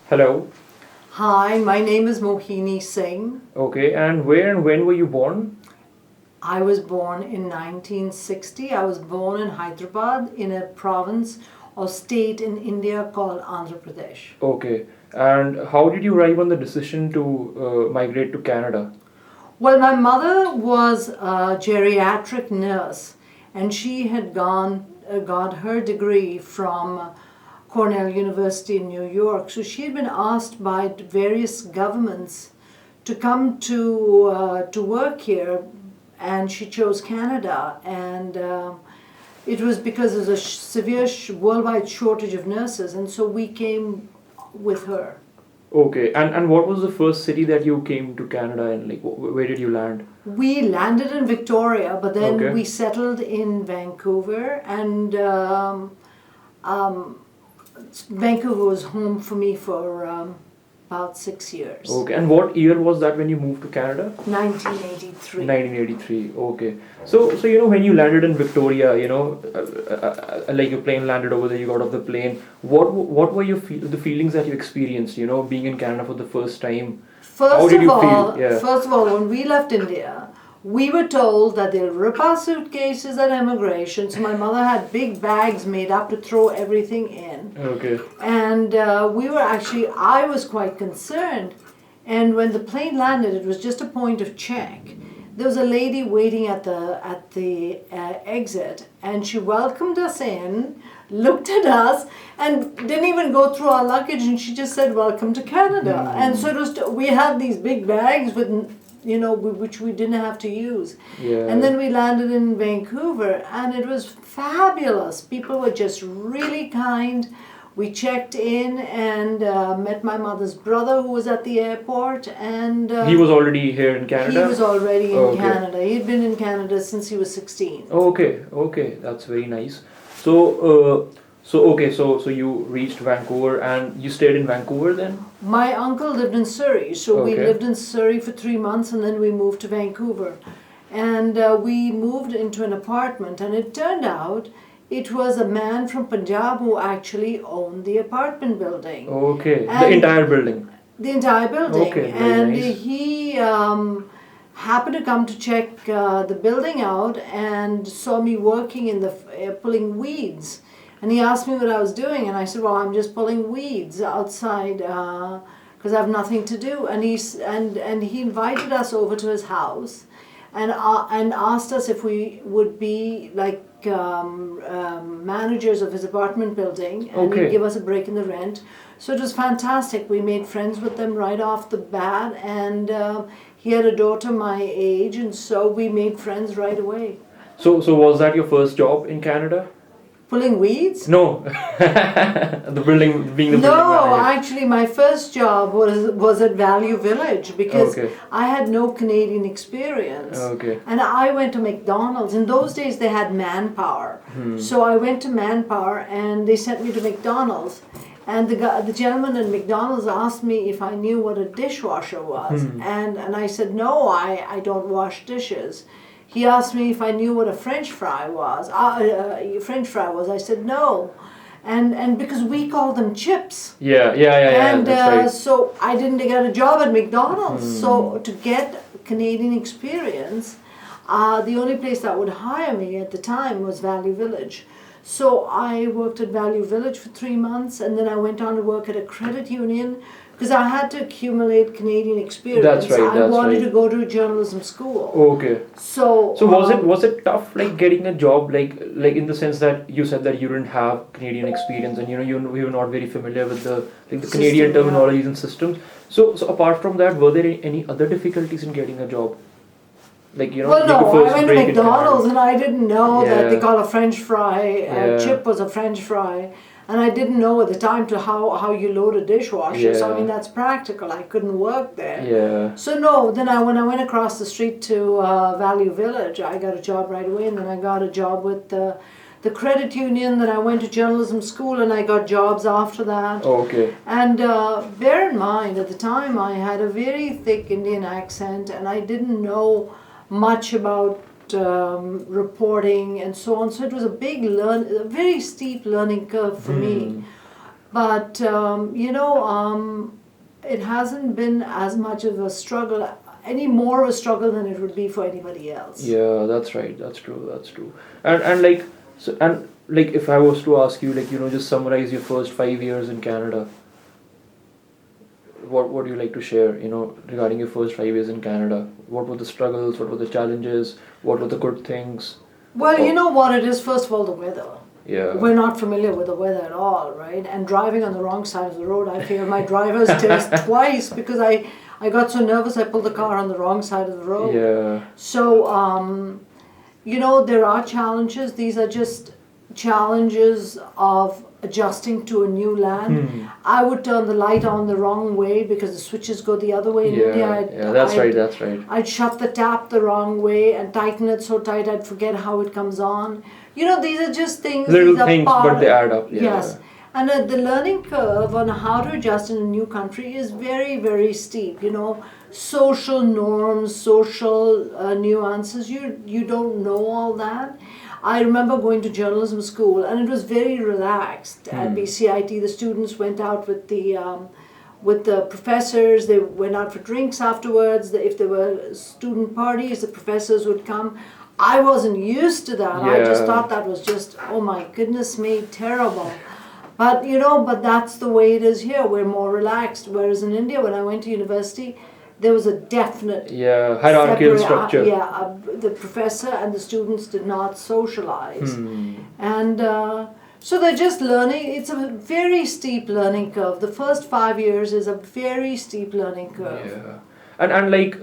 Hello. Hi, my name is Mohini Singh. Okay, and where and when were you born? I was born in 1960. I was born in Hyderabad in a province or state in India called Andhra Pradesh. Okay, and how did you arrive on the decision to migrate to Canada? Well, my mother was a geriatric nurse and she had got her degree from Cornell University in New York. So she had been asked by various governments to come to work here, and she chose Canada. And it was because there's a severe worldwide shortage of nurses, and so we came with her. Okay, and what was the first city that you came to Canada and like where did you land? We landed in Victoria, but then Okay. we settled in Vancouver, and um, Vancouver was home for me for about 6 years. Okay, and what year was that when you moved to Canada? 1983. 1983. Okay. So when you landed in Victoria, like your plane landed over there, you got off the plane. What were the feelings that you experienced? Being in Canada for the first time. How did you feel? Yeah. First of all, when we left India, we were told that they'll rip our suitcases at immigration. So my mother had big bags made up to throw everything in. Okay. And I was quite concerned. And when the plane landed, it was just a point of check. There was a lady waiting at the exit, and she welcomed us in, looked at us, and didn't even go through our luggage, and she just said, "Welcome to Canada." And so it was. We had these big bags with, which we didn't have to use. Yeah. And then we landed in Vancouver, and it was fabulous. People were just really kind. We checked in and met my mother's brother who was at the airport, and He was already here in Canada? he was already in Okay. Canada. He'd been in Canada since he was 16. Okay, that's very nice. So you reached Vancouver and you stayed in Vancouver then? My uncle lived in Surrey, so we Okay. lived in Surrey for 3 months, and then we moved to Vancouver. And we moved into an apartment, and it turned out it was a man from Punjab who actually owned the apartment building. Okay, the And- entire building. The entire building. Okay, very and nice. he happened to come to check the building out and saw me working in the pulling weeds. And he asked me what I was doing, and I said, "Well, I'm just pulling weeds outside because I have nothing to do." And he invited us over to his house, and asked us if we would be like managers of his apartment building, and Okay. he'd give us a break in the rent. So it was fantastic. We made friends with them right off the bat, and he had a daughter my age, and so we made friends right away. So was that your first job in Canada? Pulling weeds? No. The building, being the building No, manager. actually, my first job was at Value Village because Okay. I had no Canadian experience. Okay. And I went to McDonald's. In those days, they had Manpower. So I went to Manpower, and they sent me to McDonald's. And the gentleman at McDonald's asked me if I knew what a dishwasher was. And I said, "No, I don't wash dishes." He asked me if I knew what a French fry was. I said no, and because we called them chips. Yeah, And that's right. so I didn't get a job at McDonald's. So to get Canadian experience, the only place that would hire me at the time was Value Village. So I worked at Value Village for 3 months, and then I went on to work at a credit union because I had to accumulate Canadian experience. That's right, I that's wanted right. to go to a journalism school. Okay. So Was it tough like getting a job like in the sense that you said that you didn't have Canadian experience and you were not very familiar with the System, Canadian yeah. terminologies and systems. So apart from that, were there any other difficulties in getting a job? Like Well, like no, the first I went to break in McDonald's and I didn't know that they Yeah. call a French fry, Yeah. chip was a French fry. And I didn't know at the time to how you load a dishwasher. So I Yeah. mean, that's practical. I couldn't work there. Yeah. So no, then when I went across the street to Value Village, I got a job right away, and then I got a job with the credit union. Then I went to journalism school, and I got jobs after that. Okay. And bear in mind, at the time, I had a very thick Indian accent, and I didn't know much about reporting and so on. So it was a very steep learning curve for me. But it hasn't been as much of a struggle, any more of a struggle than it would be for anybody else. Yeah, that's right. That's true. That's true. And like so and like if I was to ask you, like, just summarize your first 5 years in Canada, what would you like to share, regarding your first 5 years in Canada? What were the struggles? What were the challenges? What were the good things? Well, Oh, you know what it is, first of all, the weather. yeah. We're not familiar with the weather at all, right? And driving on the wrong side of the road, I failed my driver's test twice because I got so nervous I pulled the car on the wrong side of the road. Yeah. So, there are challenges. These are just challenges of adjusting to a new land. I would turn the light on the wrong way because the switches go the other way in India. Yeah, that's right. That's right. I'd shut the tap the wrong way and tighten it so tight I'd forget how it comes on. These are just things. Little these are things, but they add up. Yeah. Yes. And the learning curve on how to adjust in a new country is very, very steep. Social norms, social nuances, you don't know all that. I remember going to journalism school, and it was very relaxed at BCIT. The students went out with the professors. They went out for drinks afterwards. If there were student parties, the professors would come. I wasn't used to that. I just Yeah. thought that was just, oh my goodness me, terrible. But that's the way it is here. We're more relaxed. Whereas in India, when I went to university, there was a definite Yeah, hierarchical structure. the professor and the students did not socialize, and so they're just learning. It's a very steep learning curve. The first 5 years is a very steep learning curve. Yeah. And like,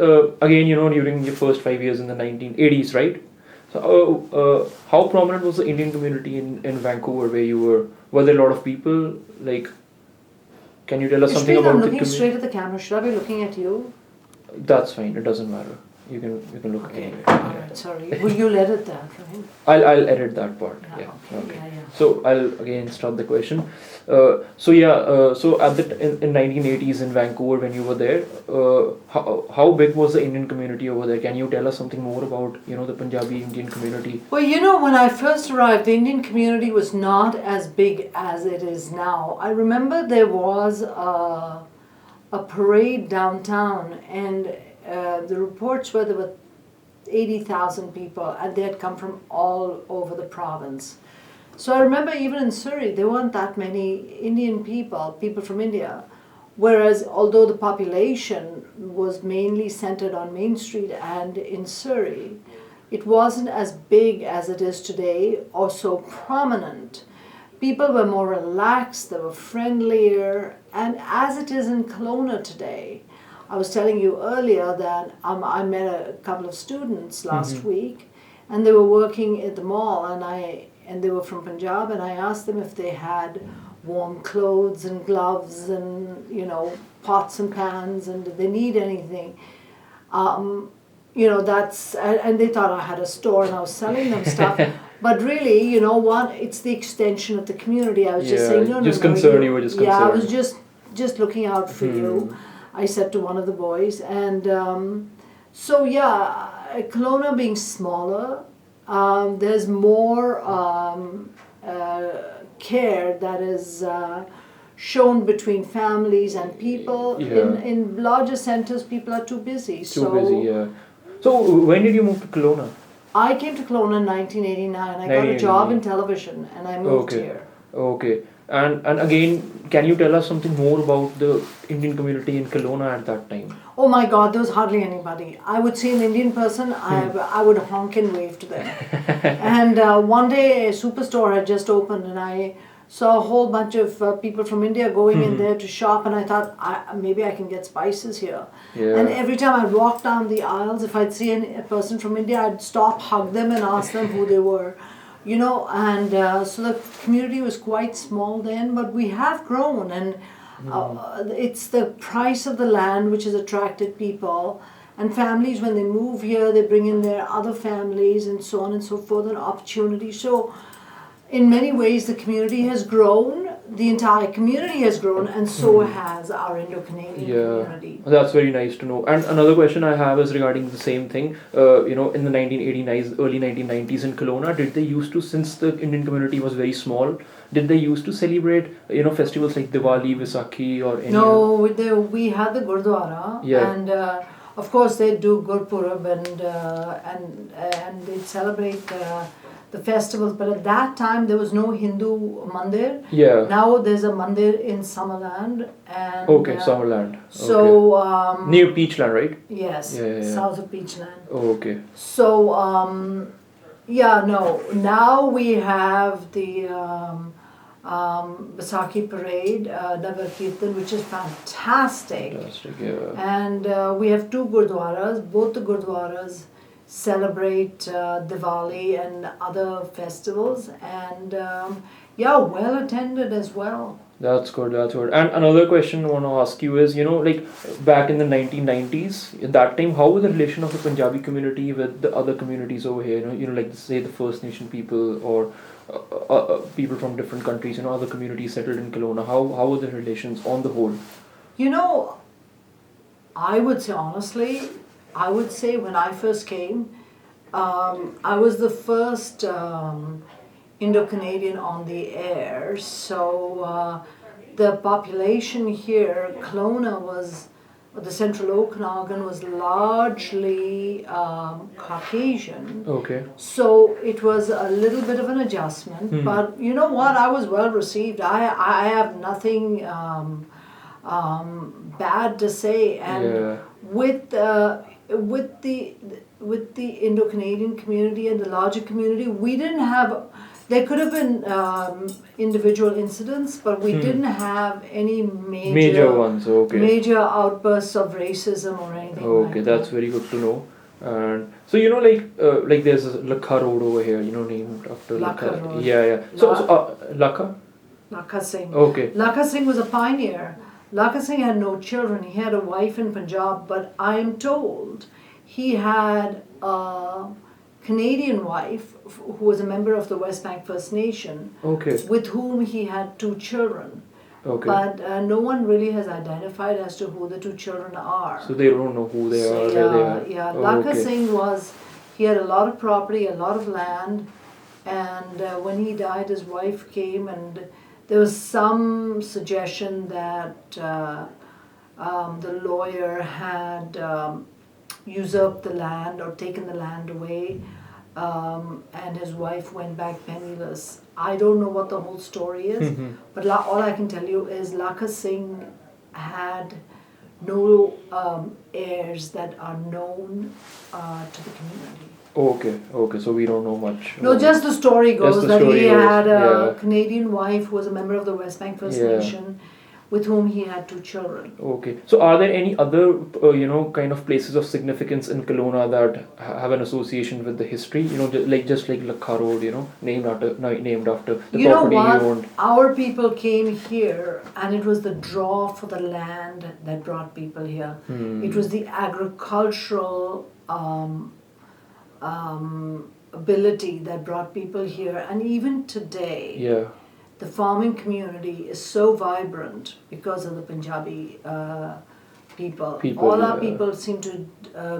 again, during your first 5 years in the 1980s, right? So, how prominent was the Indian community in Vancouver where you were? Were there a lot of people? Like, can you tell us something Ishpreet, about I'm the looking community? straight at the camera. Should I be looking at you? That's fine. It doesn't matter. You can look Okay. anyway. All right. Sorry. Will you edit that, right? I'll edit that part. Yeah, Yeah. okay. Yeah, yeah. So I'll again start the question. So at in 1980s in Vancouver when you were there, how big was the Indian community over there? Can you tell us something more about the Punjabi Indian community? Well, when I first arrived, the Indian community was not as big as it is now. I remember there was a parade downtown, and the reports were there were 80,000 people, and they had come from all over the province. So I remember even in Surrey, there weren't that many Indian people from India. Whereas although the population was mainly centered on Main Street and in Surrey, it wasn't as big as it is today or so prominent. People were more relaxed, they were friendlier, and as it is in Kelowna today, I was telling you earlier that I met a couple of students last week, and they were working at the mall, and they were from Punjab, and I asked them if they had warm clothes and gloves and pots and pans, and did they need anything. And they thought I had a store and I was selling them stuff. But really, you know what? It's the extension of the community. I was just saying, no, just no, concerned. You were just concerned. Yeah, I was just looking out for you. I said to one of the boys, and Kelowna being smaller, there's more care that is shown between families and people. In larger centers, people are too busy. Too busy, yeah. So when did you move to Kelowna? I came to Kelowna in 1989. I got a job in television, and I moved here. Okay. And again, can you tell us something more about the Indian community in Kelowna at that time? Oh my God, there was hardly anybody. I would see an Indian person, I would honk and wave to them. And one day a superstore had just opened, and I saw a whole bunch of people from India going in there to shop, and I thought, maybe I can get spices here. Yeah. And every time I'd walk down the aisles, if I'd see a person from India, I'd stop, hug them, and ask them who they were. So the community was quite small then, but we have grown, and it's the price of the land which has attracted people, and families, when they move here, they bring in their other families and so on and so forth, and opportunity. So in many ways the community has grown, the entire community has grown, and so has our Indo-Canadian community. That's very nice to know. And another question I have is regarding the same thing. In the 1989s, early 1990s in Kelowna, did they used to, since the Indian community was very small, did they used to celebrate, festivals like Diwali, Vaisakhi, or any? No, we had the Gurdwara, Yeah. and of course they do Gurpurab and they celebrate the festivals. But at that time there was no Hindu mandir. Yeah. Now there's a mandir in Summerland, and Okay, Summerland. so Okay. Near Peachland, right? yes, Yeah. south of Peachland. Oh, okay. So now we have the Vaisakhi parade, Nagar Kirtan, which is fantastic. Fantastic, yeah. And we have two gurdwaras. Both the gurdwaras celebrate Diwali and other festivals, and well attended as well. That's good, that's good. And another question I want to ask you is, like back in the 1990s, at that time, how was the relation of the Punjabi community with the other communities over here? Like say the First Nation people or people from different countries, other communities settled in Kelowna. How were the relations on the whole? I would say honestly, when I first came, I was the first Indo-Canadian on the air, so the population here, Kelowna the central Okanagan was largely Caucasian. Okay. So it was a little bit of an adjustment, but you know what? I was well received. I have nothing bad to say, and with the Indo-Canadian community and the larger community, we didn't have. There could have been individual incidents, but we didn't have any major ones. Okay. Major outbursts of racism or anything. Okay, like that's that. very good to know. And so like there's a Lakha Road over here, named after Lakha Road. Yeah. So Lakha. Lakha Singh. Okay. Lakha Singh was a pioneer. Lakha Singh had no children. He had a wife in Punjab, but I am told he had a Canadian wife who was a member of the West Bank First Nation, with whom he had 2 children. Okay. But no one really has identified as to who the 2 children are. So they don't know who they are, where they are. Yeah, Lakha Singh he had a lot of property, a lot of land, and when he died, his wife came, and there was some suggestion that the lawyer had usurped the land or taken the land away, and his wife went back penniless. I don't know what the whole story is, but all I can tell you is Lakha Singh had no heirs that are known to the community. Okay, so we don't know much. No, just the story goes that he had a yeah. Canadian wife who was a member of the West Bank First Nation, with whom he had 2 children. Okay, so are there any other kind of places of significance in Kelowna that have an association with the history? Just like Lakha Road, named after the property you owned. Our people came here, and it was the draw for the land that brought people here. It was the agricultural ability that brought people here, and even today, the farming community is so vibrant because of the Punjabi people. All our people seem to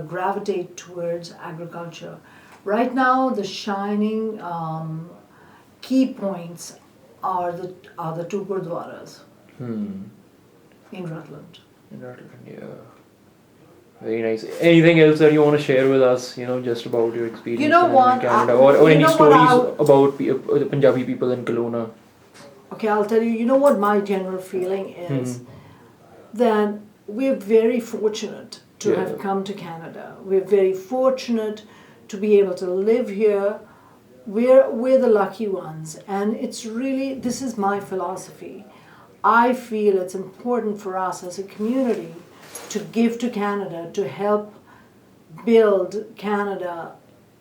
gravitate towards agriculture. Right now, the shining key points are the 2 gurdwaras in Rutland. Very nice. Anything else that you want to share with us, just about your experience in Canada, or any stories about the Punjabi people in Kelowna? Okay, I'll tell you, what my general feeling is, that we're very fortunate to have come to Canada. We're very fortunate to be able to live here. We're the lucky ones, and it's really, this is my philosophy. I feel it's important for us as a community to give to Canada, to help build Canada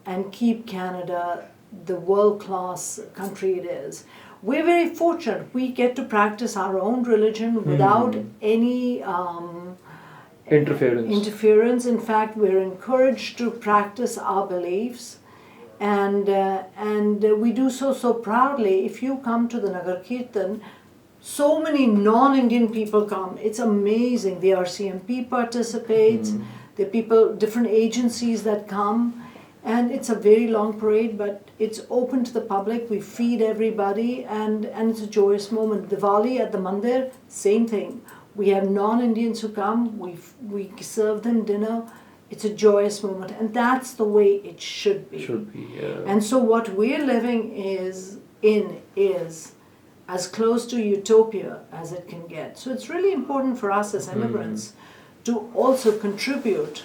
and keep Canada the world-class country it is. We're very fortunate. We get to practice our own religion without any interference. In fact, we're encouraged to practice our beliefs, and we do so proudly. If you come to the Nagar Kirtan, so many non-Indian people come. It's amazing. The RCMP participates. The people, different agencies that come, And it's a very long parade, but it's open to the public. We feed everybody, and it's a joyous moment. Diwali at the mandir, same thing. We have non-Indians who come. We serve them dinner. It's a joyous moment, and that's the way it should be. Should be, yeah. And so what we're living is as close to utopia as it can get. So it's really important for us as immigrants to also contribute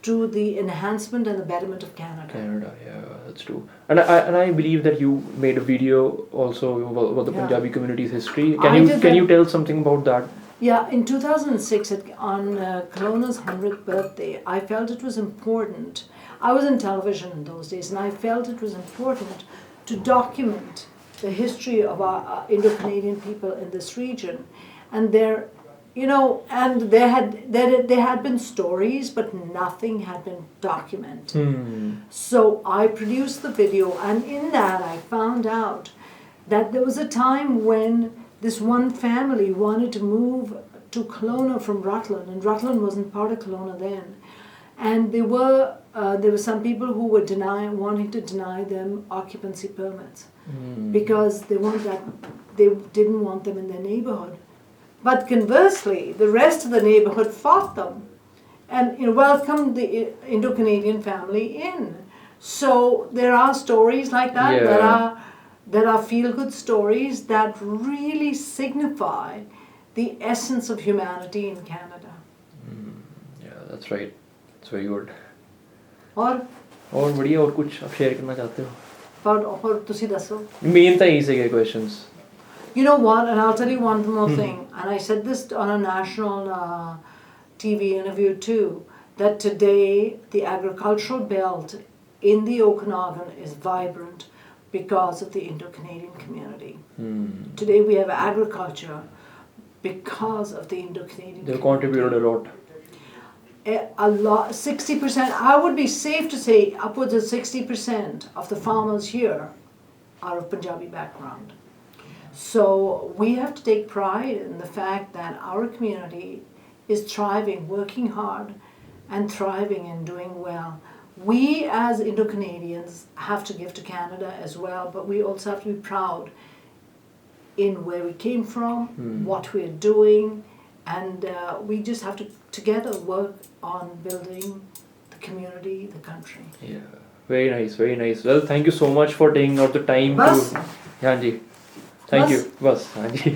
to the enhancement and the betterment of Canada. Canada, yeah, that's true. And I believe that you made a video also about the Yeah. Punjabi community's history. I Can did that. you tell something about that? Yeah, in 2006, on Kelowna's 100th birthday, I felt it was important. I was in television in those days, and I felt it was important to document the history of our Indo-Canadian people in this region. And there had been stories, but nothing had been documented. So I produced the video, and in that I found out that there was a time when this one family wanted to move to Kelowna from Rutland, and Rutland wasn't part of Kelowna then. And there were some people who were wanting to deny them occupancy permits because they didn't want them in their neighborhood. But conversely, the rest of the neighborhood fought them and welcomed the Indo-Canadian family in. So there are stories like that that are feel-good stories that really signify the essence of humanity in Canada. Yeah, that's right. It's very good. और बढ़िया और कुछ आप share करना चाहते हो? और तुसी दसो. Main था यही से questions. You know what? And I'll tell you one more thing. And I said this on a national TV interview too. That today the agricultural belt in the Okanagan is vibrant because of the Indo-Canadian community. Today we have agriculture because of the Indo-Canadian They've community. contributed a lot. A lot, 60%, I would be safe to say upwards of 60% of the farmers here are of Punjabi background. So we have to take pride in the fact that our community is thriving, working hard, and thriving and doing well. We as Indo-Canadians have to give to Canada as well, but we also have to be proud in where we came from, what we're doing, and we just have to together work on building the community, the country. Yeah, very nice, very nice. Well, thank you so much for taking out the time Bas? to. हाँ जी, thank Bas? you. बस हाँ जी.